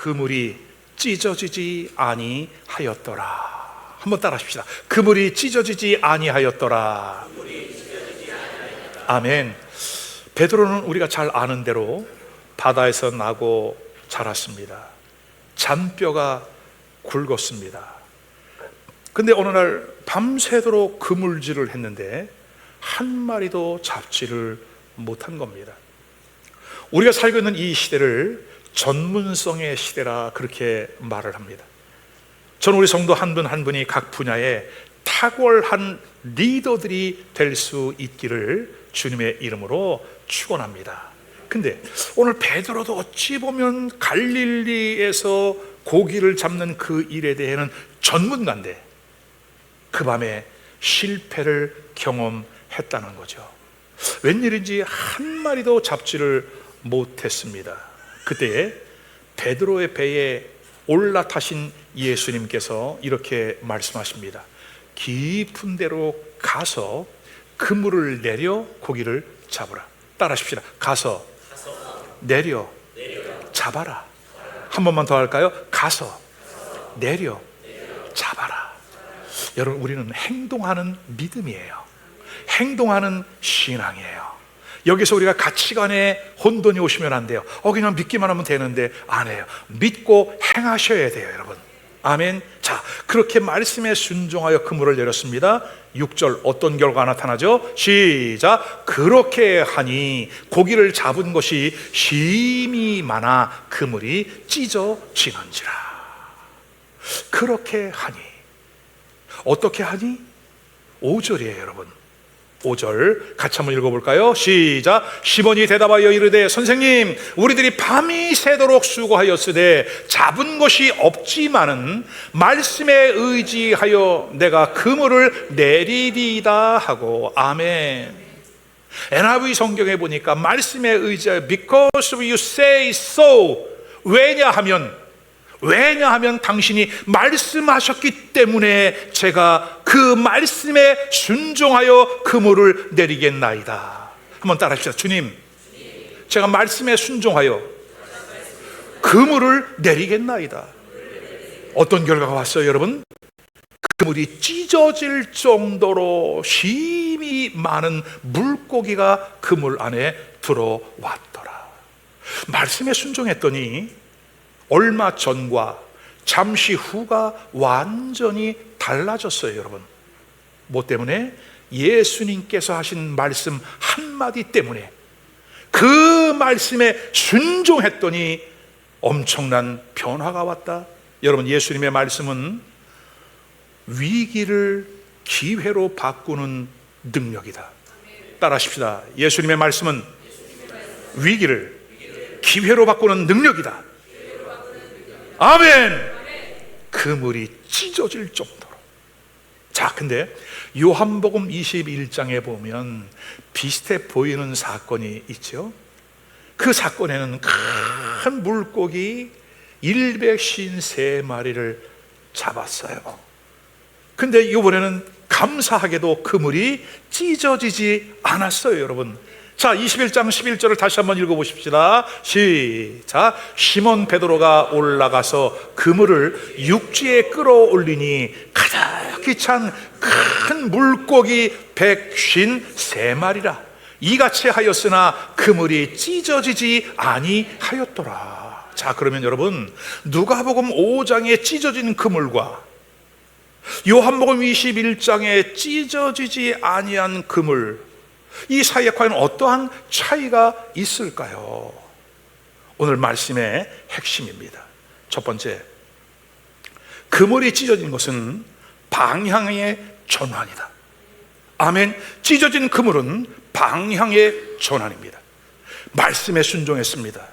그물이 찢어지지 아니하였더라. 한번 따라하십시다. 그물이 찢어지지 아니하였더라. 아멘. 베드로는 우리가 잘 아는 대로 바다에서 나고 자랐습니다. 잔뼈가 굵었습니다. 근데 어느 날 밤새도록 그물질을 했는데 한 마리도 잡지를 못한 겁니다. 우리가 살고 있는 이 시대를 전문성의 시대라 그렇게 말을 합니다. 저는 우리 성도 한 분 한 분이 각 분야에 탁월한 리더들이 될 수 있기를 주님의 이름으로 축원합니다. 근데 오늘 베드로도 어찌 보면 갈릴리에서 고기를 잡는 그 일에 대해는 전문가인데 그 밤에 실패를 경험했다는 거죠. 웬일인지 한 마리도 잡지를 못했습니다. 그때 베드로의 배에 올라타신 예수님께서 이렇게 말씀하십니다. 깊은 데로 가서 그물을 내려 고기를 잡으라. 따라하십시다. 가서 내려 잡아라. 한 번만 더 할까요? 가서 내려 잡아라. 여러분, 우리는 행동하는 믿음이에요. 행동하는 신앙이에요. 여기서 우리가 가치관에 혼돈이 오시면 안 돼요. 그냥 믿기만 하면 되는데 안 해요. 믿고 행하셔야 돼요, 여러분. 아멘. 자, 그렇게 말씀에 순종하여 그물을 내렸습니다. 6절 어떤 결과가 나타나죠? 시작. 그렇게 하니 고기를 잡은 것이 힘이 많아 그물이 찢어지는지라. 그렇게 하니. 어떻게 하니? 5절이에요, 여러분. 5절 같이 한번 읽어볼까요? 시작. 시몬이 대답하여 이르되 선생님, 우리들이 밤이 새도록 수고하였으되 잡은 것이 없지만은 말씀에 의지하여 내가 그물을 내리리다 하고. 아멘. NIV 성경에 보니까 말씀에 의지하여 because you say so. 왜냐하면 당신이 말씀하셨기 때문에 제가 그 말씀에 순종하여 그물을 내리겠나이다. 한번 따라합시다. 주님, 제가 말씀에 순종하여 그물을 내리겠나이다. 어떤 결과가 왔어요, 여러분? 그물이 찢어질 정도로 힘이 많은 물고기가 그물 안에 들어왔더라. 말씀에 순종했더니 얼마 전과 잠시 후가 완전히 달라졌어요, 여러분. 뭐 때문에? 예수님께서 하신 말씀 한마디 때문에. 그 말씀에 순종했더니 엄청난 변화가 왔다. 여러분, 예수님의 말씀은 위기를 기회로 바꾸는 능력이다. 따라하십시다. 예수님의 말씀은 위기를 기회로 바꾸는 능력이다. 아멘. 그물이 찢어질 정도로. 자, 근데 요한복음 21장에 보면 비슷해 보이는 사건이 있죠. 그 사건에는 큰 물고기 153마리를 잡았어요. 근데 이번에는 감사하게도 그물이 찢어지지 않았어요, 여러분. 자, 21장 11절을 다시 한번 읽어보십시다. 시작. 시몬 베드로가 올라가서 그물을 육지에 끌어올리니 가득히 찬 큰 물고기 153마리라. 이같이 하였으나 그물이 찢어지지 아니하였더라. 자, 그러면 여러분, 누가복음 5장에 찢어진 그물과 요한복음 21장에 찢어지지 아니한 그물, 이 사이에 과연 어떠한 차이가 있을까요? 오늘 말씀의 핵심입니다. 첫 번째, 그물이 찢어진 것은 방향의 전환이다. 아멘. 찢어진 그물은 방향의 전환입니다. 말씀에 순종했습니다.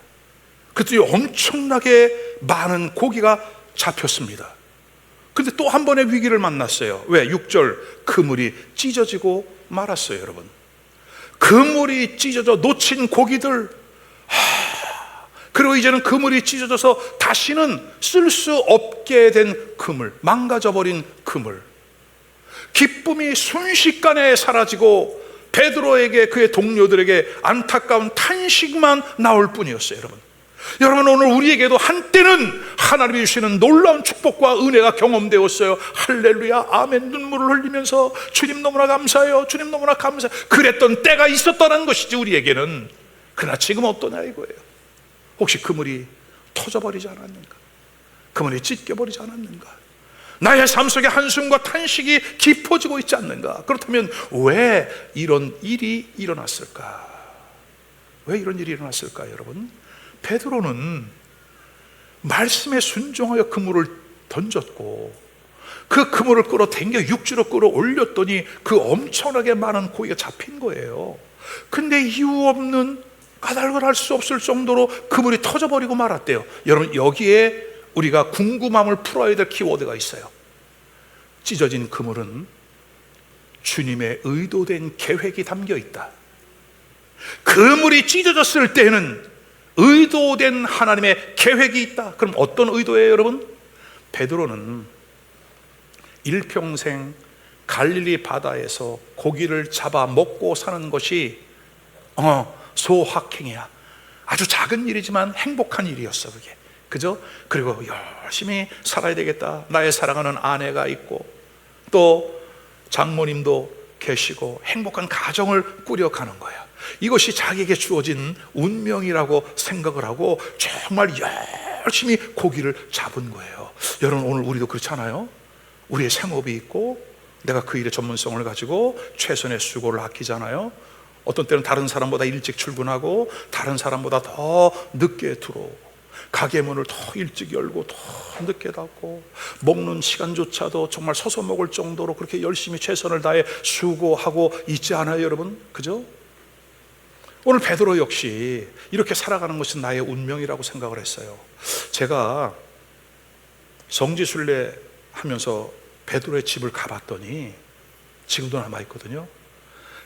그때 엄청나게 많은 고기가 잡혔습니다. 근데 또 한 번의 위기를 만났어요. 왜? 6절, 그물이 찢어지고 말았어요, 여러분. 그물이 찢어져 놓친 고기들, 그리고 이제는 그물이 찢어져서 다시는 쓸 수 없게 된 그물, 망가져버린 그물. 기쁨이 순식간에 사라지고 베드로에게, 그의 동료들에게 안타까운 탄식만 나올 뿐이었어요, 여러분. 여러분, 오늘 우리에게도 한때는 하나님이 주시는 놀라운 축복과 은혜가 경험되었어요. 할렐루야, 아멘. 눈물을 흘리면서 주님 너무나 감사해요, 주님 너무나 감사해요. 그랬던 때가 있었다는 것이지, 우리에게는. 그러나 지금 어떠냐 이거예요. 혹시 그물이 터져버리지 않았는가? 그물이 찢겨버리지 않았는가? 나의 삶 속에 한숨과 탄식이 깊어지고 있지 않는가? 그렇다면 왜 이런 일이 일어났을까? 왜 이런 일이 일어났을까, 여러분? 베드로는 말씀에 순종하여 그물을 던졌고, 그 그물을 끌어당겨 육지로 끌어올렸더니 그 엄청나게 많은 고기가 잡힌 거예요. 근데 이유 없는, 까닭을 알 수 없을 정도로 그물이 터져버리고 말았대요. 여러분, 여기에 우리가 궁금함을 풀어야 될 키워드가 있어요. 찢어진 그물은 주님의 의도된 계획이 담겨 있다. 그물이 찢어졌을 때에는 의도된 하나님의 계획이 있다. 그럼 어떤 의도예요, 여러분? 베드로는 일평생 갈릴리 바다에서 고기를 잡아 먹고 사는 것이 소확행이야. 아주 작은 일이지만 행복한 일이었어, 그게. 그죠? 그리고 열심히 살아야 되겠다. 나의 사랑하는 아내가 있고 또 장모님도 계시고 행복한 가정을 꾸려가는 거야. 이것이 자기에게 주어진 운명이라고 생각을 하고 정말 열심히 고기를 잡은 거예요. 여러분, 오늘 우리도 그렇잖아요. 우리의 생업이 있고 내가 그 일의 전문성을 가지고 최선의 수고를 아끼잖아요. 어떤 때는 다른 사람보다 일찍 출근하고 다른 사람보다 더 늦게 들어오고 가게 문을 더 일찍 열고 더 늦게 닫고 먹는 시간조차도 정말 서서 먹을 정도로 그렇게 열심히 최선을 다해 수고하고 있지 않아요, 여러분? 그죠? 오늘 베드로 역시 이렇게 살아가는 것은 나의 운명이라고 생각을 했어요. 제가 성지순례 하면서 베드로의 집을 가봤더니 지금도 남아있거든요.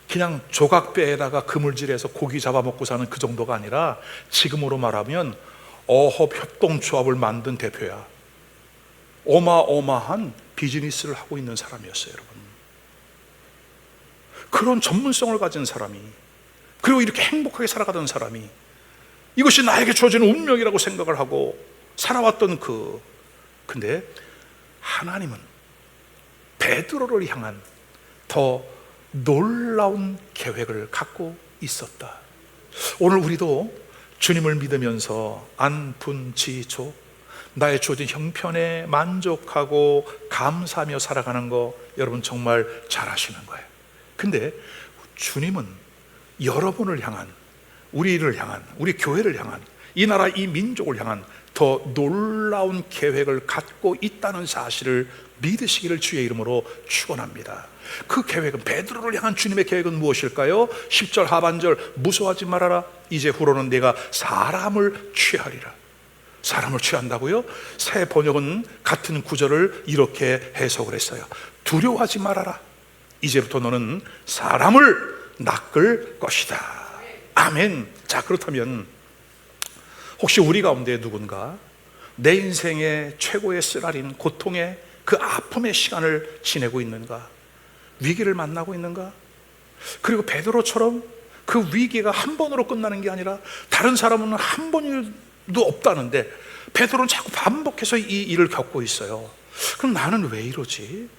그냥 조각배에다가 그물질해서 고기 잡아먹고 사는 그 정도가 아니라 지금으로 말하면 어업협동조합을 만든 대표야. 어마어마한 비즈니스를 하고 있는 사람이었어요, 여러분. 그런 전문성을 가진 사람이, 그리고 이렇게 행복하게 살아가던 사람이 이것이 나에게 주어진 운명이라고 생각을 하고 살아왔던 근데 하나님은 베드로를 향한 더 놀라운 계획을 갖고 있었다. 오늘 우리도 주님을 믿으면서 안분지조, 나의 주어진 형편에 만족하고 감사하며 살아가는 거 여러분 정말 잘 아시는 거예요. 근데 주님은 여러분을 향한, 우리를 향한, 우리 교회를 향한, 이 나라 이 민족을 향한 더 놀라운 계획을 갖고 있다는 사실을 믿으시기를 주의 이름으로 축원합니다. 그 계획은, 베드로를 향한 주님의 계획은 무엇일까요? 10절 하반절, 무서워하지 말아라. 이제 후로는 내가 사람을 취하리라. 사람을 취한다고요? 새 번역은 같은 구절을 이렇게 해석을 했어요. 두려워하지 말아라. 이제부터 너는 사람을 낚을 것이다. 아멘. 자, 그렇다면 혹시 우리 가운데 누군가 내 인생의 최고의 쓰라린 고통의 그 아픔의 시간을 지내고 있는가? 위기를 만나고 있는가? 그리고 베드로처럼 그 위기가 한 번으로 끝나는 게 아니라 다른 사람은 한 번도 없다는데 베드로는 자꾸 반복해서 이 일을 겪고 있어요. 그럼 나는 왜 이러지?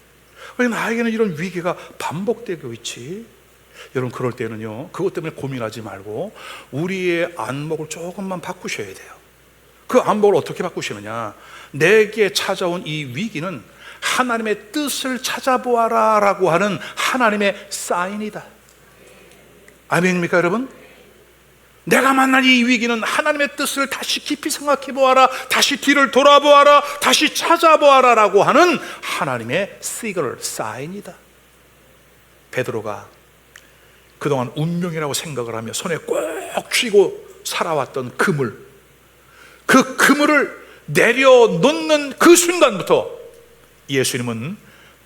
왜 나에게는 이런 위기가 반복되고 있지? 여러분, 그럴 때는요, 그것 때문에 고민하지 말고 우리의 안목을 조금만 바꾸셔야 돼요. 그 안목을 어떻게 바꾸시느냐? 내게 찾아온 이 위기는 하나님의 뜻을 찾아보아라 라고 하는 하나님의 사인이다. 아멘입니까, 여러분? 내가 만난 이 위기는 하나님의 뜻을 다시 깊이 생각해 보아라, 다시 뒤를 돌아보아라, 다시 찾아보아라 라고 하는 하나님의 시그널, 사인이다. 베드로가 그동안 운명이라고 생각을 하며 손에 꼭 쥐고 살아왔던 그물, 그 그물을 내려놓는 그 순간부터 예수님은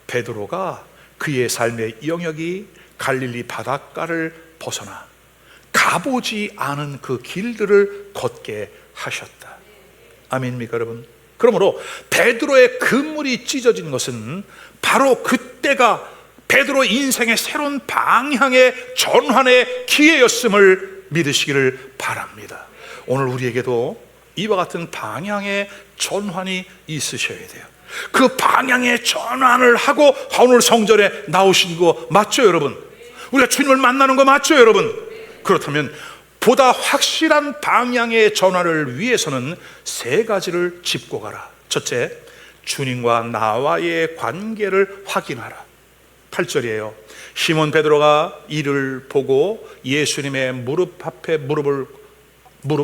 베드로가 그의 삶의 영역이 갈릴리 바닷가를 벗어나 가보지 않은 그 길들을 걷게 하셨다. 아멘입니까, 여러분? 그러므로 베드로의 그물이 찢어진 것은 바로 그때가 베드로 인생의 새로운 방향의 전환의 기회였음을 믿으시기를 바랍니다. 오늘 우리에게도 이와 같은 방향의 전환이 있으셔야 돼요. 그 방향의 전환을 하고 오늘 성전에 나오신 거 맞죠, 여러분? 우리가 주님을 만나는 거 맞죠, 여러분? 그렇다면 보다 확실한 방향의 전환을 위해서는 세 가지를 짚고 가라. 첫째, 주님과 나와의 관계를 확인하라. 8절이에요. 시몬 베드로가 이를 보고 예수님의 무릎 앞에 무릎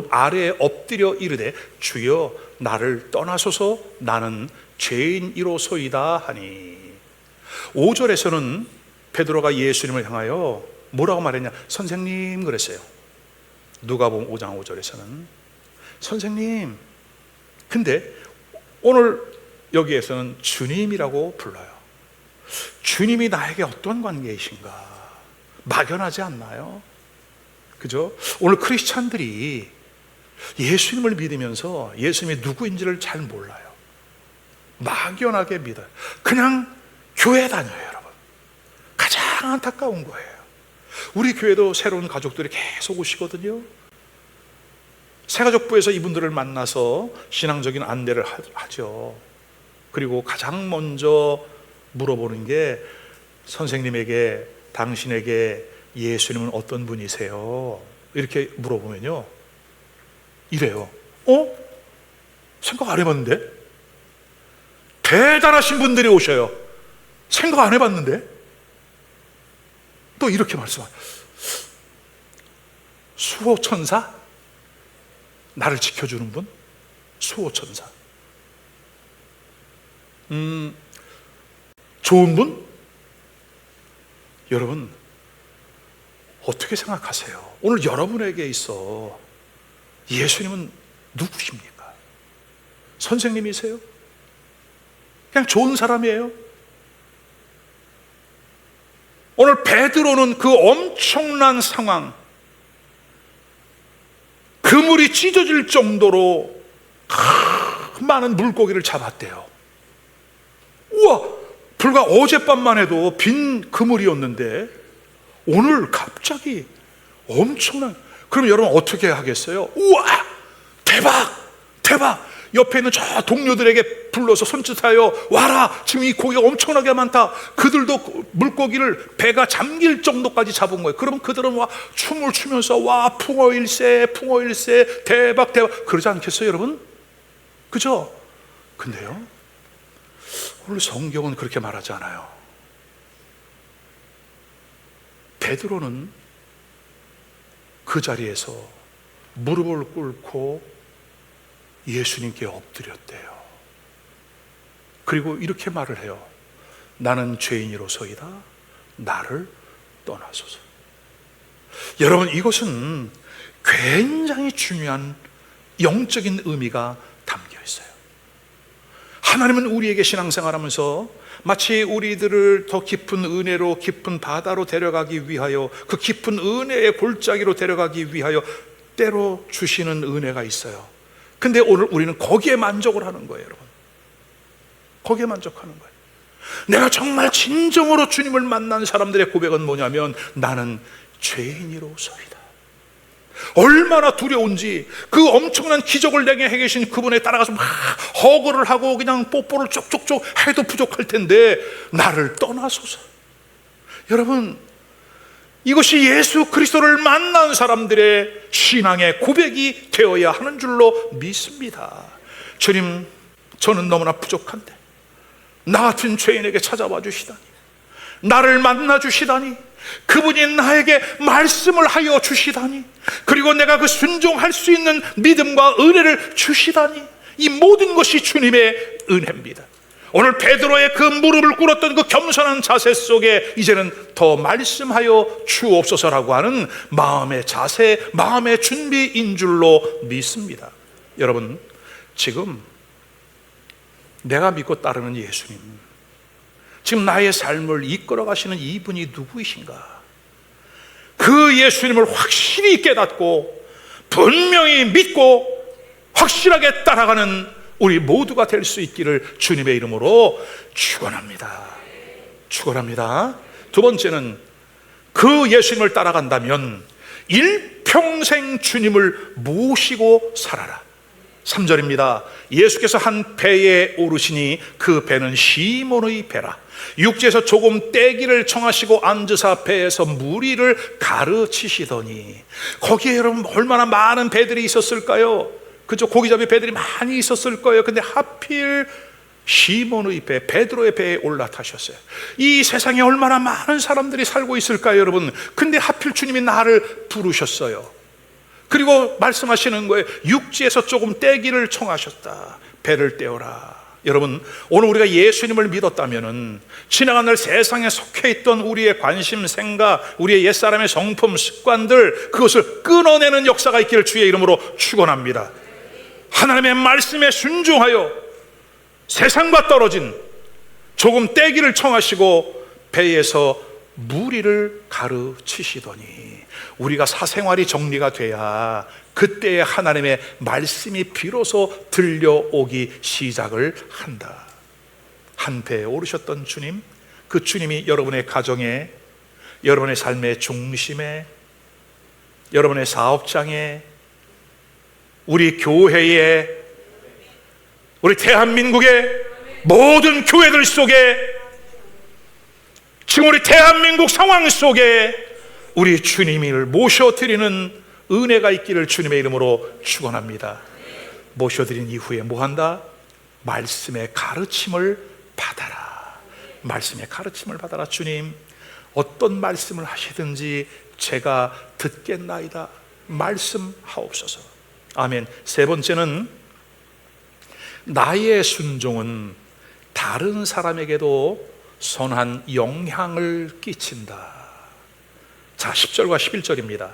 아래에 엎드려 이르되 주여 나를 떠나소서 나는 죄인이로소이다 하니. 5절에서는 베드로가 예수님을 향하여 뭐라고 말했냐? 선생님 그랬어요. 누가복음 5장 5절에서는 선생님. 근데 오늘 여기에서는 주님이라고 불러요. 주님이 나에게 어떤 관계이신가 막연하지 않나요? 그죠? 오늘 크리스찬들이 예수님을 믿으면서 예수님이 누구인지를 잘 몰라요. 막연하게 믿어요. 그냥 교회 다녀요, 여러분. 가장 안타까운 거예요. 우리 교회도 새로운 가족들이 계속 오시거든요. 새가족부에서 이분들을 만나서 신앙적인 안내를 하죠. 그리고 가장 먼저 물어보는 게 선생님에게, 당신에게 예수님은 어떤 분이세요? 이렇게 물어보면요, 이래요. 생각 안 해봤는데? 대단하신 분들이 오셔요. 생각 안 해봤는데? 또 이렇게 말씀하세요. 수호천사? 나를 지켜주는 분? 수호천사. 좋은 분? 여러분 어떻게 생각하세요? 오늘 여러분에게 있어 예수님은 누구십니까? 선생님이세요? 그냥 좋은 사람이에요? 오늘 베드로는 그 엄청난 상황, 그물이 찢어질 정도로 많은 물고기를 잡았대요. 우와, 불과 어젯밤만 해도 빈 그물이었는데 오늘 갑자기 엄청난. 그럼 여러분 어떻게 하겠어요? 우와, 대박, 대박. 옆에 있는 저 동료들에게 불러서 손짓하여 와라, 지금 이 고기가 엄청나게 많다. 그들도 물고기를 배가 잠길 정도까지 잡은 거예요. 그러면 그들은 와 춤을 추면서 와 풍어일세, 풍어일세, 대박 대박 그러지 않겠어요, 여러분? 그죠? 근데요, 오늘 성경은 그렇게 말하지 않아요. 베드로는 그 자리에서 무릎을 꿇고 예수님께 엎드렸대요. 그리고 이렇게 말을 해요. 나는 죄인이로소이다. 나를 떠나소서. 여러분, 이것은 굉장히 중요한 영적인 의미가 담겨 있어요. 하나님은 우리에게 신앙생활하면서 마치 우리들을 더 깊은 은혜로, 깊은 바다로 데려가기 위하여, 그 깊은 은혜의 골짜기로 데려가기 위하여 때로 주시는 은혜가 있어요. 근데 오늘 우리는 거기에 만족을 하는 거예요, 여러분. 거기에 만족하는 거예요. 내가 정말 진정으로 주님을 만난 사람들의 고백은 뭐냐면 나는 죄인이로소이다. 얼마나 두려운지 그 엄청난 기적을 내게 해 계신 그분에 따라가서 막 허거를 하고 그냥 뽀뽀를 쪽쪽쪽 해도 부족할 텐데 나를 떠나소서. 여러분, 이것이 예수 그리스도를 만난 사람들의 신앙의 고백이 되어야 하는 줄로 믿습니다. 주님, 저는 너무나 부족한데 나 같은 죄인에게 찾아와 주시다니, 나를 만나 주시다니, 그분이 나에게 말씀을 하여 주시다니, 그리고 내가 그 순종할 수 있는 믿음과 은혜를 주시다니, 이 모든 것이 주님의 은혜입니다. 오늘 베드로의 그 무릎을 꿇었던 그 겸손한 자세 속에 이제는 더 말씀하여 주옵소서라고 하는 마음의 자세, 마음의 준비인 줄로 믿습니다. 여러분, 지금 내가 믿고 따르는 예수님, 지금 나의 삶을 이끌어 가시는 이분이 누구이신가? 그 예수님을 확실히 깨닫고 분명히 믿고 확실하게 따라가는 우리 모두가 될 수 있기를 주님의 이름으로 축원합니다. 축원합니다. 두 번째는 그 예수님을 따라간다면 일평생 주님을 모시고 살아라. 3절입니다. 예수께서 한 배에 오르시니 그 배는 시몬의 배라. 육지에서 조금 떼기를 청하시고 앉으사 배에서 무리를 가르치시더니, 거기에 여러분 얼마나 많은 배들이 있었을까요? 그죠? 고기잡이 배들이 많이 있었을 거예요. 근데 하필 시몬의 배, 베드로의 배에 올라타셨어요. 이 세상에 얼마나 많은 사람들이 살고 있을까요, 여러분? 근데 하필 주님이 나를 부르셨어요. 그리고 말씀하시는 거예요. 육지에서 조금 떼기를 청하셨다. 배를 떼어라. 여러분, 오늘 우리가 예수님을 믿었다면은 지나간 날 세상에 속해 있던 우리의 관심, 생각, 우리의 옛사람의 성품, 습관들, 그것을 끊어내는 역사가 있기를 주의 이름으로 축원합니다. 하나님의 말씀에 순종하여 세상과 떨어진 조금 떼기를 청하시고 배에서 무리를 가르치시더니, 우리가 사생활이 정리가 돼야 그때의 하나님의 말씀이 비로소 들려오기 시작을 한다. 한 배에 오르셨던 주님, 그 주님이 여러분의 가정에, 여러분의 삶의 중심에, 여러분의 사업장에, 우리 교회에, 우리 대한민국의 모든 교회들 속에, 지금 우리 대한민국 상황 속에 우리 주님을 모셔드리는 은혜가 있기를 주님의 이름으로 축원합니다. 모셔드린 이후에 뭐한다? 말씀의 가르침을 받아라. 말씀의 가르침을 받아라. 주님, 어떤 말씀을 하시든지 제가 듣겠나이다. 말씀하옵소서. 아멘. 세 번째는, 나의 순종은 다른 사람에게도 선한 영향을 끼친다. 자, 10절과 11절입니다.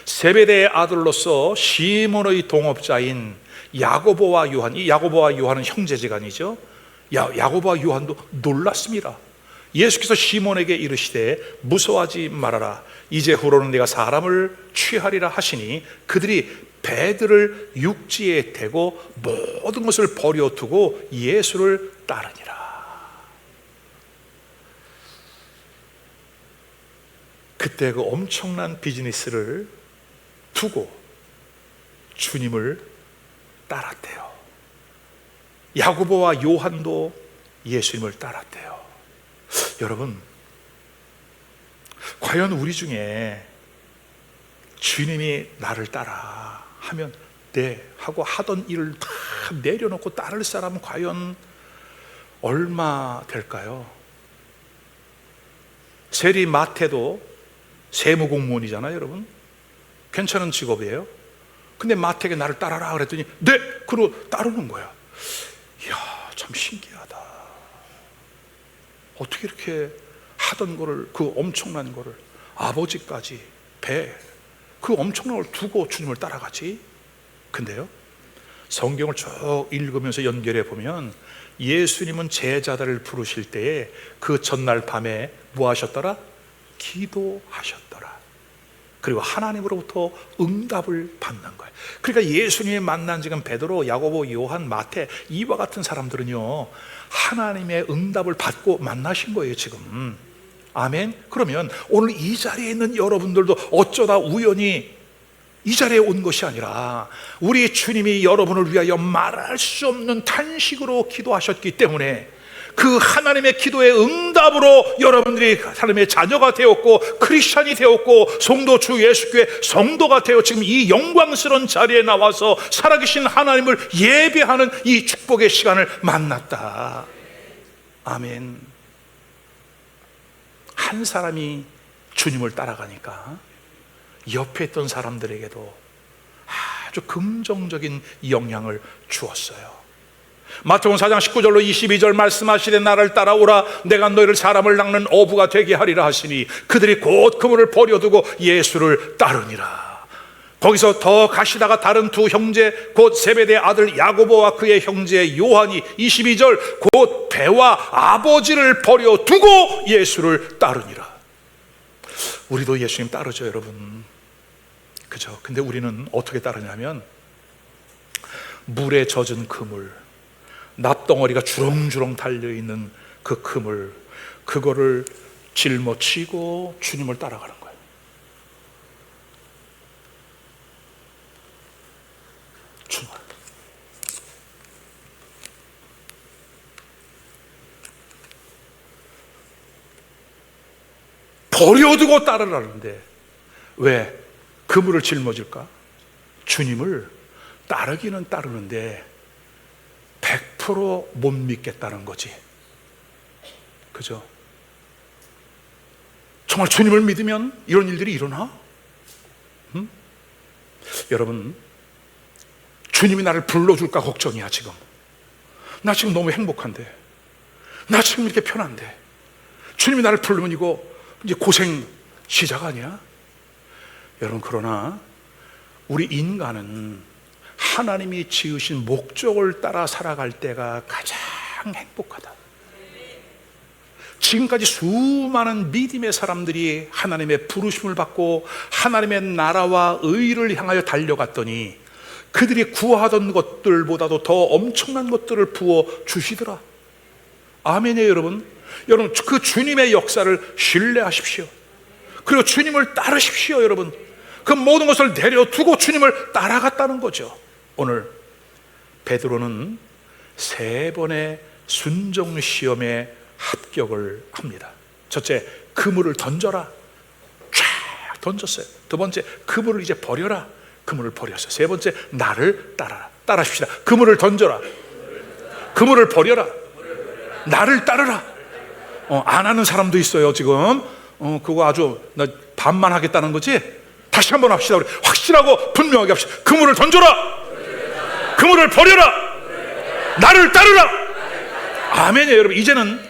세베대의 아들로서 시몬의 동업자인 야고보와 요한, 이 야고보와 요한은 형제지간이죠. 야고보와 요한도 놀랐습니다. 예수께서 시몬에게 이르시되 무서워하지 말아라. 이제후로는 내가 사람을 취하리라 하시니 그들이 배들을 육지에 대고 모든 것을 버려두고 예수를 따르니라. 그때 그 엄청난 비즈니스를 두고 주님을 따랐대요. 야고보와 요한도 예수님을 따랐대요. 여러분, 과연 우리 중에 주님이 나를 따라 하면 네 하고 하던 일을 다 내려놓고 따를 사람은 과연 얼마 될까요? 세리 마태도 세무공무원이잖아요, 여러분. 괜찮은 직업이에요. 근데 마태에게 나를 따라라 그랬더니 네! 그러고 따르는 거야. 이야, 참 신기하다. 어떻게 이렇게 하던 거를, 그 엄청난 거를, 아버지까지 배, 그 엄청난 걸 두고 주님을 따라가지. 근데요, 성경을 쭉 읽으면서 연결해 보면 예수님은 제자들을 부르실 때에 그 전날 밤에 뭐 하셨더라? 기도하셨더라. 그리고 하나님으로부터 응답을 받는 거예요. 그러니까 예수님이 만난 지금 베드로, 야고보, 요한, 마태, 이와 같은 사람들은요, 하나님의 응답을 받고 만나신 거예요, 지금. 아멘. 그러면 오늘 이 자리에 있는 여러분들도 어쩌다 우연히 이 자리에 온 것이 아니라 우리 주님이 여러분을 위하여 말할 수 없는 탄식으로 기도하셨기 때문에 그 하나님의 기도의 응답으로 여러분들이 하나님의 자녀가 되었고 크리스찬이 되었고 성도 주 예수교회 성도가 되어 지금 이 영광스러운 자리에 나와서 살아계신 하나님을 예배하는 이 축복의 시간을 만났다. 아멘. 한 사람이 주님을 따라가니까 옆에 있던 사람들에게도 아주 긍정적인 영향을 주었어요. 마태복음 4장 19절로 22절 말씀하시되 나를 따라오라 내가 너희를 사람을 낚는 어부가 되게 하리라 하시니 그들이 곧 그물을 버려두고 예수를 따르니라. 거기서 더 가시다가 다른 두 형제 곧 세베대의 아들 야고보와 그의 형제 요한이 22절 곧 배와 아버지를 버려두고 예수를 따르니라. 우리도 예수님 따르죠, 여러분. 그죠? 근데 우리는 어떻게 따르냐면 물에 젖은 그물, 납덩어리가 주렁주렁 달려있는 그 그물, 그거를 짊어지고 주님을 따라가는 거예요. 주님, 버려두고 따르라는데 왜 그물을 짊어질까? 주님을 따르기는 따르는데 100% 못 믿겠다는 거지. 그죠? 정말 주님을 믿으면 이런 일들이 일어나? 여러분, 주님이 나를 불러줄까 걱정이야. 지금 나 지금 너무 행복한데, 나 지금 이렇게 편한데 주님이 나를 부르면 이거 이제 고생 시작 아니야? 여러분, 그러나 우리 인간은 하나님이 지으신 목적을 따라 살아갈 때가 가장 행복하다. 지금까지 수많은 믿음의 사람들이 하나님의 부르심을 받고 하나님의 나라와 의를 향하여 달려갔더니 그들이 구하던 것들보다도 더 엄청난 것들을 부어 주시더라. 아멘이에요. 여러분, 그 주님의 역사를 신뢰하십시오. 그리고 주님을 따르십시오. 여러분, 그 모든 것을 내려두고 주님을 따라갔다는 거죠. 오늘 베드로는 3번의 순종 시험에 합격을 합니다. 첫째, 그물을 던져라. 쫙 던졌어요. 두 번째, 그물을 이제 버려라. 그물을 버렸어요. 세 번째, 나를 따라라. 따라십시다. 그물을 던져라. 그물을 버려라. 나를 따르라. 안 하는 사람도 있어요. 지금 그거 아주 나 반만 하겠다는 거지. 다시 한번 합시다. 우리 확실하고 분명하게 합시다. 그물을 던져라. 그물을 버려라. 나를 따르라. 아멘이에요. 여러분, 이제는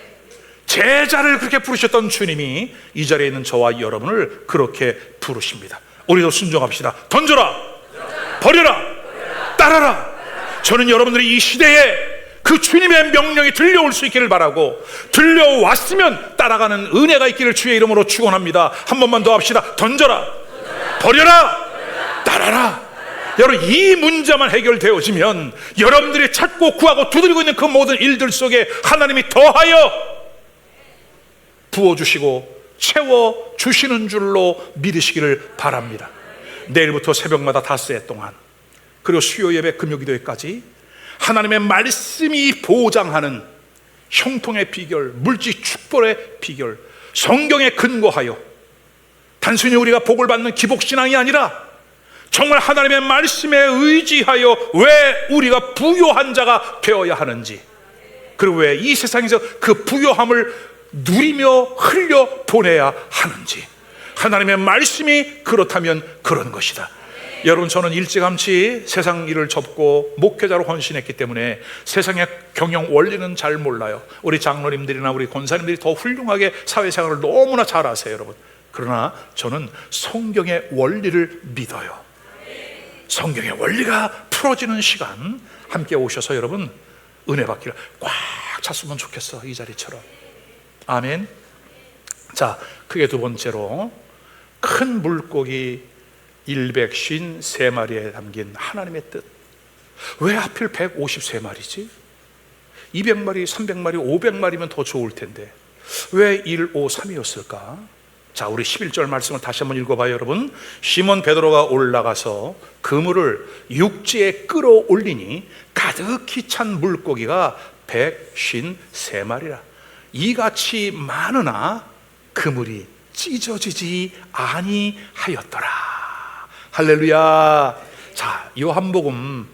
제자를 그렇게 부르셨던 주님이 이 자리에 있는 저와 여러분을 그렇게 부르십니다. 우리도 순종합시다. 던져라. 버려라. 따라라. 저는 여러분들이 이 시대에 그 주님의 명령이 들려올 수 있기를 바라고, 들려왔으면 따라가는 은혜가 있기를 주의 이름으로 축원합니다. 한 번만 더 합시다. 던져라. 버려라. 따라라. 여러분, 이 문제만 해결되어지면 여러분들이 찾고 구하고 두드리고 있는 그 모든 일들 속에 하나님이 더하여 부어주시고 채워주시는 줄로 믿으시기를 바랍니다. 내일부터 새벽마다 닷새 동안, 그리고 수요 예배 금요기도회까지 하나님의 말씀이 보장하는 형통의 비결, 물질 축복의 비결, 성경에 근거하여 단순히 우리가 복을 받는 기복신앙이 아니라 정말 하나님의 말씀에 의지하여 왜 우리가 부요한 자가 되어야 하는지, 그리고 왜 이 세상에서 그 부요함을 누리며 흘려 보내야 하는지, 하나님의 말씀이 그렇다면 그런 것이다. 여러분, 저는 일찌감치 세상 일을 접고 목회자로 헌신했기 때문에 세상의 경영 원리는 잘 몰라요. 우리 장로님들이나 우리 권사님들이 더 훌륭하게 사회생활을 너무나 잘 아세요. 여러분, 그러나 저는 성경의 원리를 믿어요. 성경의 원리가 풀어지는 시간 함께 오셔서 여러분 은혜 받기를 꽉 찼으면 좋겠어. 이 자리처럼. 아멘. 자, 크게 두 번째로 큰 물고기 153마리에 담긴 하나님의 뜻. 왜 하필 153마리지? 200마리, 300마리, 500마리면 더 좋을 텐데 왜 1, 5, 3이었을까? 자, 우리 11절 말씀을 다시 한번 읽어봐요. 여러분, 시몬 베드로가 올라가서 그물을 육지에 끌어올리니 가득히 찬 물고기가 153마리라. 이같이 많으나 그물이 찢어지지 아니하였더라. 할렐루야. 자, 요한복음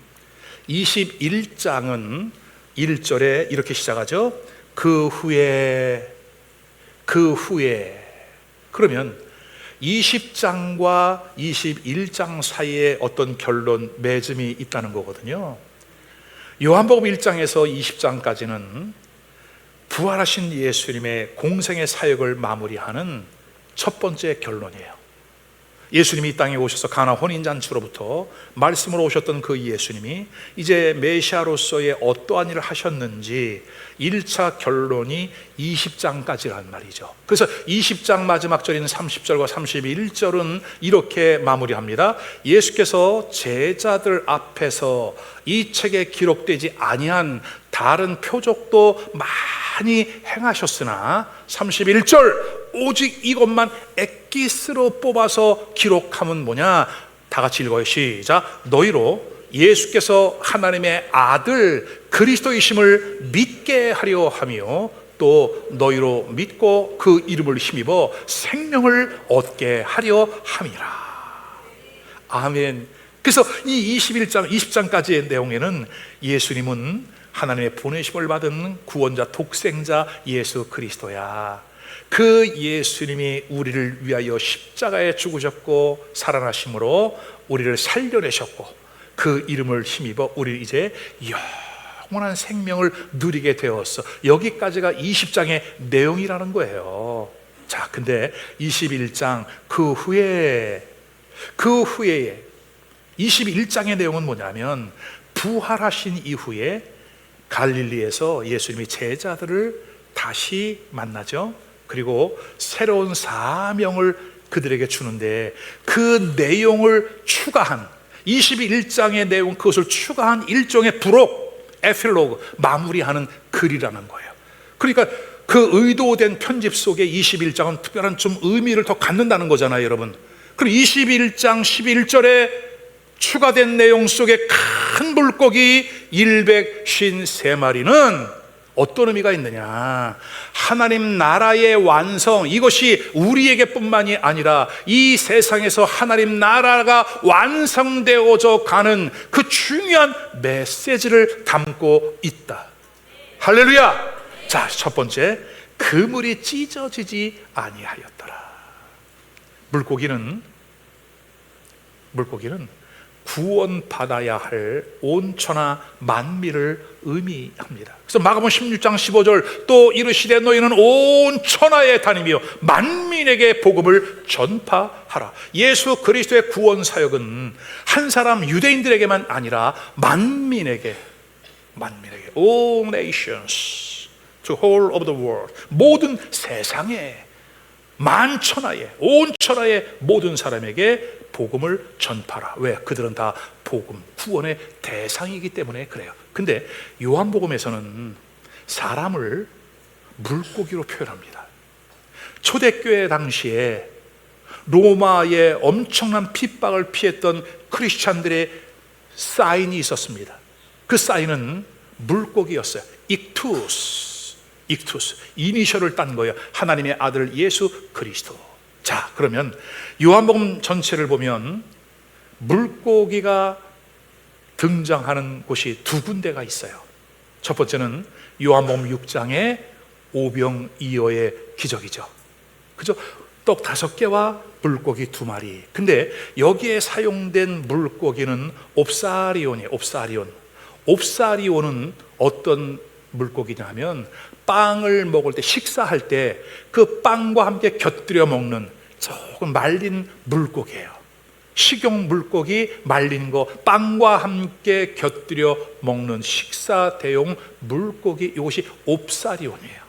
21장은 1절에 이렇게 시작하죠. 그 후에. 그러면 20장과 21장 사이에 어떤 결론 맺음이 있다는 거거든요. 요한복음 1장에서 20장까지는 부활하신 예수님의 공생의 사역을 마무리하는 첫 번째 결론이에요. 예수님이 이 땅에 오셔서 가나 혼인잔치로부터 말씀으로 오셨던 그 예수님이 이제 메시아로서의 어떠한 일을 하셨는지 1차 결론이 20장까지란 말이죠. 그래서 20장 마지막 절인 30절과 31절은 이렇게 마무리합니다. 예수께서 제자들 앞에서 이 책에 기록되지 아니한 다른 표적도 많이 행하셨으나 31절 오직 이것만 엑기스로 뽑아서 기록하면 뭐냐? 다 같이 읽어요. 시작. 너희로 예수께서 하나님의 아들 그리스도이심을 믿게 하려 하며 또 너희로 믿고 그 이름을 힘입어 생명을 얻게 하려 함이라. 아멘. 그래서 이 21장, 20장까지의 내용에는 예수님은 하나님의 보내심을 받은 구원자, 독생자 예수 그리스도야. 그 예수님이 우리를 위하여 십자가에 죽으셨고 살아나심으로 우리를 살려내셨고 그 이름을 힘입어 우리 이제 영원한 생명을 누리게 되었어. 여기까지가 20장의 내용이라는 거예요. 자, 근데 21장 그 후에 21장의 내용은 뭐냐면 부활하신 이후에 갈릴리에서 예수님이 제자들을 다시 만나죠. 그리고 새로운 사명을 그들에게 주는데 그 내용을 추가한 21장의 내용, 그것을 추가한 일종의 부록, 에필로그, 마무리하는 글이라는 거예요. 그러니까 그 의도된 편집 속에 21장은 특별한 좀 의미를 더 갖는다는 거잖아요, 여러분. 그리고 21장 11절에 추가된 내용 속에 큰 물고기 153마리는 어떤 의미가 있느냐? 하나님 나라의 완성, 이것이 우리에게 뿐만이 아니라 이 세상에서 하나님 나라가 완성되어져 가는 그 중요한 메시지를 담고 있다. 할렐루야! 자, 첫 번째, 그물이 찢어지지 아니하였더라. 물고기는 구원받아야 할 온 천하 만민을 의미합니다. 그래서 마가복음 16장 15절 또 이르시되 너희는 온 천하에 다니며 만민에게 복음을 전파하라. 예수 그리스도의 구원 사역은 한 사람 유대인들에게만 아니라 만민에게 all nations, to whole of the world, 모든 세상에 만천하에 온 천하의 모든 사람에게 복음을 전파라. 왜? 그들은 다 복음, 구원의 대상이기 때문에 그래요. 근데 요한복음에서는 사람을 물고기로 표현합니다. 초대교회 당시에 로마의 엄청난 핍박을 피했던 크리스찬들의 사인이 있었습니다. 그 사인은 물고기였어요. 익투스, 이니셜을 딴 거예요. 하나님의 아들 예수 그리스도. 자, 그러면 요한복음 전체를 보면 물고기가 등장하는 곳이 두 군데가 있어요. 첫 번째는 요한복음 6장의 오병이어의 기적이죠. 그죠? 떡 5개와 물고기 2마리. 근데 여기에 사용된 물고기는 옵사리온이에요. 옵사리온은 어떤 물고기냐면 빵을 먹을 때, 식사할 때 그 빵과 함께 곁들여 먹는 조금 말린 물고기예요. 식용 물고기 말린 거 빵과 함께 곁들여 먹는 식사 대용 물고기, 이것이 옵사리온이에요.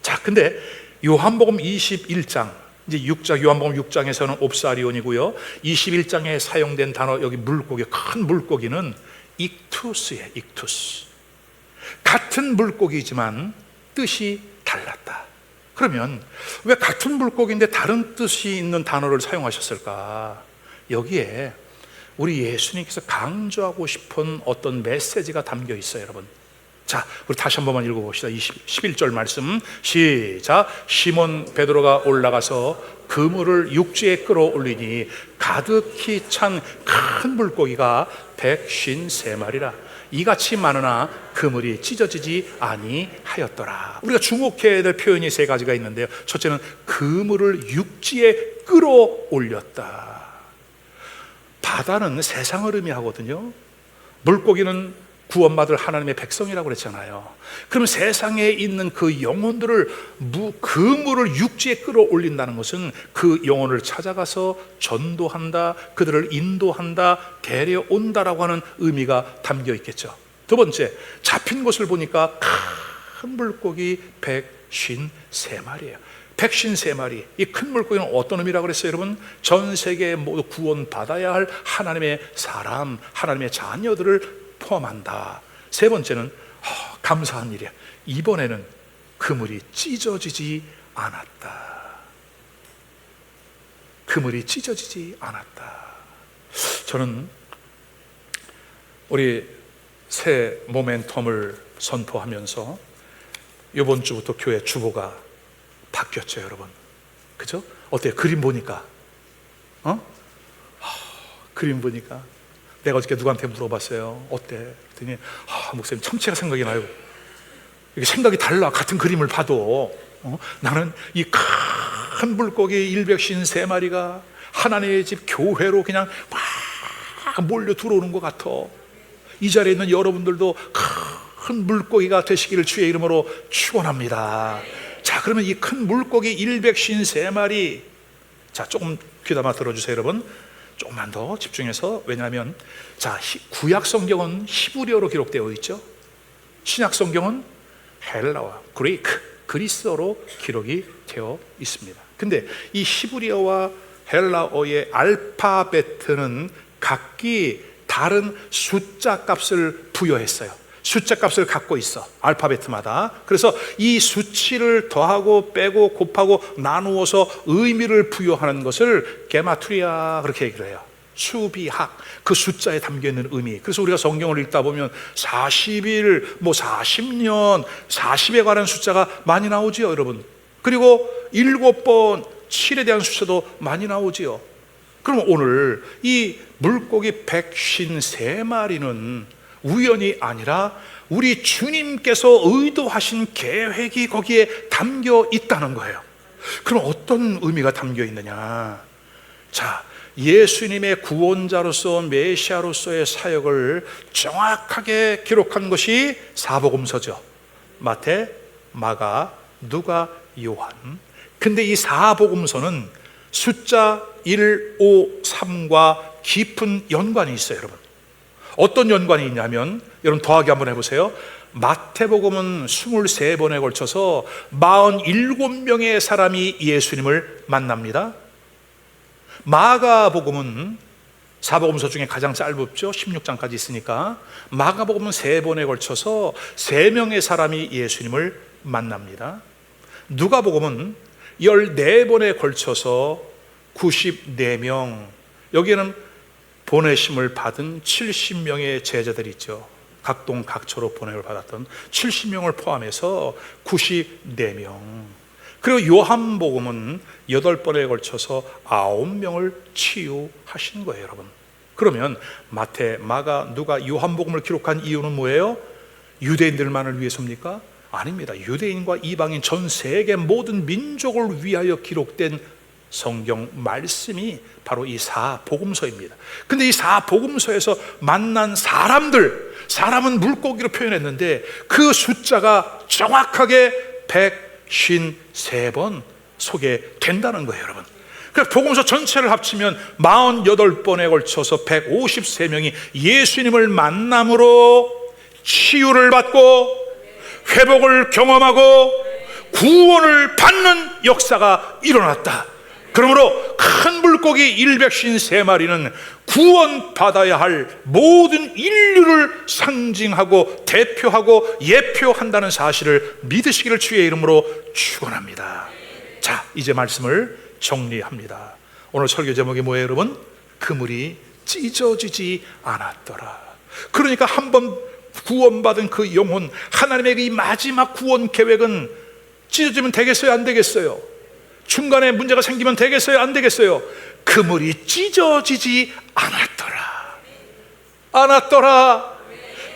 자, 근데 요한복음 21장, 이제 6장, 요한복음 6장에서는 옵사리온이고요. 21장에 사용된 단어, 여기 물고기, 큰 물고기는 익투스예요. 익투스. 같은 물고기지만 뜻이 달랐다. 그러면 왜 같은 물고기인데 다른 뜻이 있는 단어를 사용하셨을까? 여기에 우리 예수님께서 강조하고 싶은 어떤 메시지가 담겨 있어요, 여러분. 자, 우리 다시 한 번만 읽어봅시다. 11절 말씀 시작. 시몬 베드로가 올라가서 그물을 육지에 끌어올리니 가득히 찬 큰 물고기가 153마리라. 이같이 많으나 그물이 찢어지지 아니하였더라. 우리가 주목해야 될 표현이 3가지가 있는데요. 첫째는 그물을 육지에 끌어올렸다. 바다는 세상을 의미하거든요. 물고기는 구원받을 하나님의 백성이라고 그랬잖아요. 그럼 세상에 있는 그 영혼들을, 그물을 육지에 끌어올린다는 것은 그 영혼을 찾아가서 전도한다, 그들을 인도한다, 데려온다라고 하는 의미가 담겨 있겠죠. 두 번째, 잡힌 것을 보니까 큰 물고기 153마리예요 153마리. 이 큰 물고기는 어떤 의미라고 그랬어요, 여러분? 전 세계에 모두 구원받아야 할 하나님의 사람, 하나님의 자녀들을 포함한다. 세 번째는 감사한 일이야. 이번에는 그물이 찢어지지 않았다. 그물이 찢어지지 않았다. 저는 우리 새 모멘텀을 선포하면서 이번 주부터 교회 주보가 바뀌었죠, 여러분. 그죠? 어때요? 그림 보니까 그림 보니까 내가 어저께 누구한테 물어봤어요. 어때? 그랬더니 목사님 참치가 생각이 나요. 이게 생각이 달라. 같은 그림을 봐도 나는 이 큰 물고기 153마리가 하나님의 집 교회로 그냥 막 몰려 들어오는 것 같아. 이 자리에 있는 여러분들도 큰 물고기가 되시기를 주의 이름으로 축원합니다. 자, 그러면 이 큰 물고기 153마리, 자, 조금 귀담아 들어주세요, 여러분. 조금만 더 집중해서. 왜냐하면 자, 구약 성경은 히브리어로 기록되어 있죠. 신약 성경은 헬라어, 그리스어로 기록이 되어 있습니다. 근데 이 히브리어와 헬라어의 알파베트는 각기 다른 숫자 값을 부여했어요. 숫자 값을 갖고 있어, 알파베트마다. 그래서 이 수치를 더하고 빼고 곱하고 나누어서 의미를 부여하는 것을 게마트리아 그렇게 얘기를 해요. 수비학, 그 숫자에 담겨있는 의미. 그래서 우리가 성경을 읽다 보면 40일, 40년, 40에 관한 숫자가 많이 나오지요, 여러분. 그리고 7번 7에 대한 숫자도 많이 나오지요. 그럼 오늘 이 물고기 153마리는 우연이 아니라 우리 주님께서 의도하신 계획이 거기에 담겨 있다는 거예요. 그럼 어떤 의미가 담겨 있느냐? 자, 예수님의 구원자로서 메시아로서의 사역을 정확하게 기록한 것이 사복음서죠. 마태, 마가, 누가, 요한. 근데 이 사복음서는 숫자 1, 5, 3과 깊은 연관이 있어요, 여러분. 어떤 연관이 있냐면, 여러분 더하기 한번 해보세요. 마태복음은 23번에 걸쳐서 47명의 사람이 예수님을 만납니다. 마가복음은 사복음서 중에 가장 짧죠. 16장까지 있으니까. 마가복음은 3번에 걸쳐서 3명의 사람이 예수님을 만납니다. 누가복음은 14번에 걸쳐서 94명, 여기에는 보내심을 받은 70명의 제자들이 있죠. 각동 각처로 보냄을 받았던 70명을 포함해서 94명. 그리고 요한복음은 8번에 걸쳐서 9명을 치유하신 거예요, 여러분. 그러면 마태, 마가, 누가, 요한복음을 기록한 이유는 뭐예요? 유대인들만을 위해서입니까? 아닙니다. 유대인과 이방인 전 세계 모든 민족을 위하여 기록된 성경 말씀이 바로 이 사복음서입니다. 근데 이 사복음서에서 만난 사람은 물고기로 표현했는데 그 숫자가 정확하게 153번 소개된다는 거예요, 여러분. 그래서 복음서 전체를 합치면 48번에 걸쳐서 153명이 예수님을 만남으로 치유를 받고 회복을 경험하고 구원을 받는 역사가 일어났다. 그러므로 큰 물고기 153마리는 구원받아야 할 모든 인류를 상징하고 대표하고 예표한다는 사실을 믿으시기를 주의 이름으로 축원합니다. 자, 이제 말씀을 정리합니다. 오늘 설교 제목이 뭐예요, 여러분? 그물이 찢어지지 않았더라. 그러니까 한번 구원받은 그 영혼, 하나님의 이 마지막 구원 계획은 찢어지면 되겠어요, 안 되겠어요? 중간에 문제가 생기면 되겠어요, 안 되겠어요? 그물이 찢어지지 않았더라.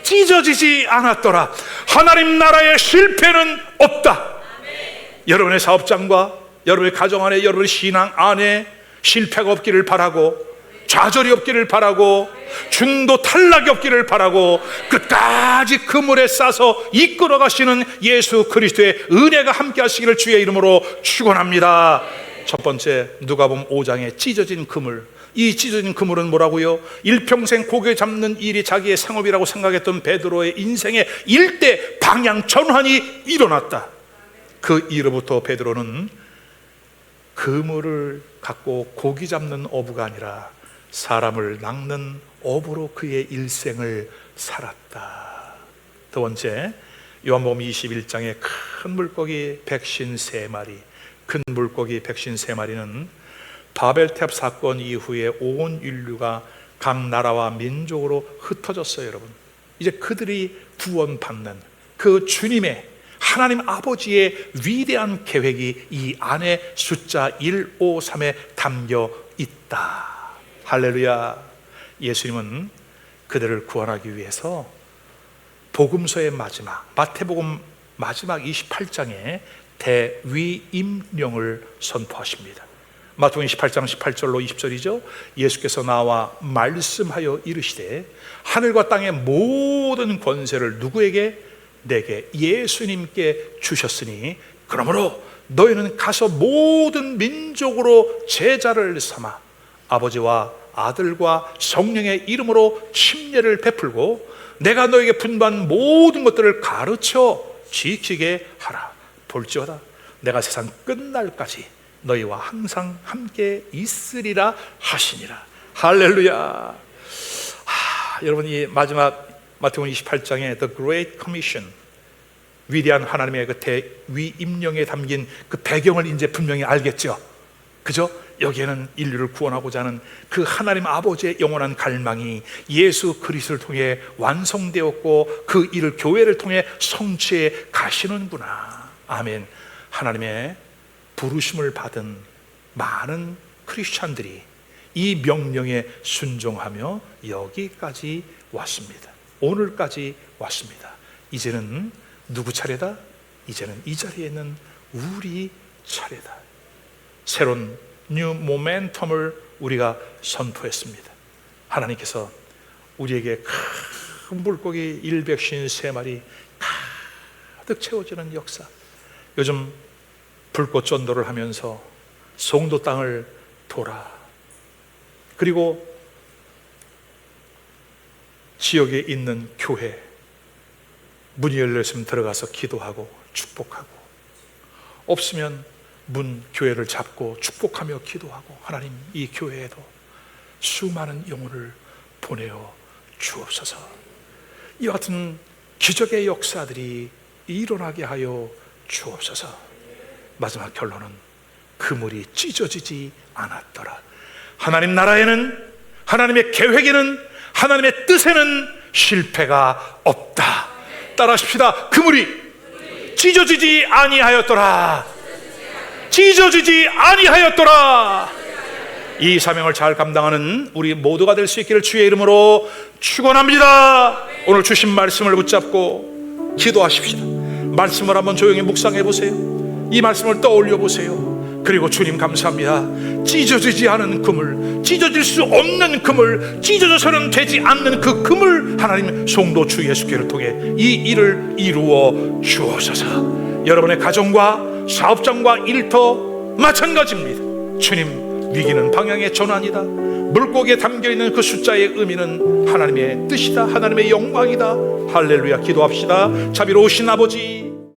찢어지지 않았더라. 하나님 나라의 실패는 없다. 여러분의 사업장과 여러분의 가정 안에, 여러분의 신앙 안에 실패가 없기를 바라고, 좌절이 없기를 바라고, 중도 탈락이 없기를 바라고, 끝까지 그물에 싸서 이끌어 가시는 예수 그리스도의 은혜가 함께 하시기를 주의 이름으로 축원합니다. 첫 번째, 누가복음 5장의 찢어진 그물. 이 찢어진 그물은 뭐라고요? 일평생 고개 잡는 일이 자기의 상업이라고 생각했던 베드로의 인생의 일대 방향 전환이 일어났다. 그 이후부터 베드로는 그물을 갖고 고기 잡는 어부가 아니라 사람을 낚는 어부로 그의 일생을 살았다. 두 번째, 요한복음 21장의 큰 물고기 153마리, 큰 물고기 153마리는 바벨탑 사건 이후에 온 인류가 각 나라와 민족으로 흩어졌어요, 여러분. 이제 그들이 구원받는 그 주님의 하나님 아버지의 위대한 계획이 이 안에 숫자 153에 담겨 있다. 할렐루야. 예수님은 그들을 구원하기 위해서 복음서의 마지막, 마태복음 마지막 28장에 대위임령을 선포하십니다. 마태복음 28장 18절로 20절이죠. 예수께서 나와 말씀하여 이르시되 하늘과 땅의 모든 권세를 누구에게? 내게, 예수님께 주셨으니 그러므로 너희는 가서 모든 민족으로 제자를 삼아 아버지와 아들과 성령의 이름으로 침례를 베풀고 내가 너에게 분부한 모든 것들을 가르쳐 지키게 하라. 볼지어다 내가 세상 끝날까지 너희와 항상 함께 있으리라 하시니라. 할렐루야. 여러분, 이 마지막 마태복음 28장의 The Great Commission, 위대한 하나님의 그 대위임령에 담긴 그 배경을 이제 분명히 알겠죠. 그죠? 여기에는 인류를 구원하고자 하는 그 하나님 아버지의 영원한 갈망이 예수 그리스도를 통해 완성되었고 그 일을 교회를 통해 성취해 가시는구나. 아멘. 하나님의 부르심을 받은 많은 크리스찬들이 이 명령에 순종하며 여기까지 왔습니다. 오늘까지 왔습니다. 이제는 누구 차례다? 이제는 이 자리에 있는 우리 차례다. 새로운 뉴 모멘텀을 우리가 선포했습니다. 하나님께서 우리에게 큰 물고기 153마리 가득 채워지는 역사, 요즘 불꽃 전도를 하면서 송도 땅을 돌아, 그리고 지역에 있는 교회 문이 열렸으면 들어가서 기도하고 축복하고, 없으면 문 교회를 잡고 축복하며 기도하고, 하나님 이 교회에도 수많은 영혼을 보내어 주옵소서. 이와 같은 기적의 역사들이 일어나게 하여 주옵소서. 마지막 결론은 그물이 찢어지지 않았더라. 하나님 나라에는, 하나님의 계획에는, 하나님의 뜻에는 실패가 없다. 따라하십시다. 그물이 찢어지지 아니하였더라. 찢어지지 아니하였더라. 이 사명을 잘 감당하는 우리 모두가 될 수 있기를 주의 이름으로 축원합니다. 오늘 주신 말씀을 붙잡고 기도하십시다. 말씀을 한번 조용히 묵상해 보세요. 이 말씀을 떠올려 보세요. 그리고 주님 감사합니다. 찢어지지 않은 그물, 찢어질 수 없는 그물, 찢어져서는 되지 않는 그 그물, 하나님 송도 주 예수께를 통해 이 일을 이루어 주옵소서. 여러분의 가정과 사업장과 일터 마찬가지입니다. 주님, 위기는 방향의 전환이다. 물고기에 담겨있는 그 숫자의 의미는 하나님의 뜻이다. 하나님의 영광이다. 할렐루야. 기도합시다. 자비로우신 아버지,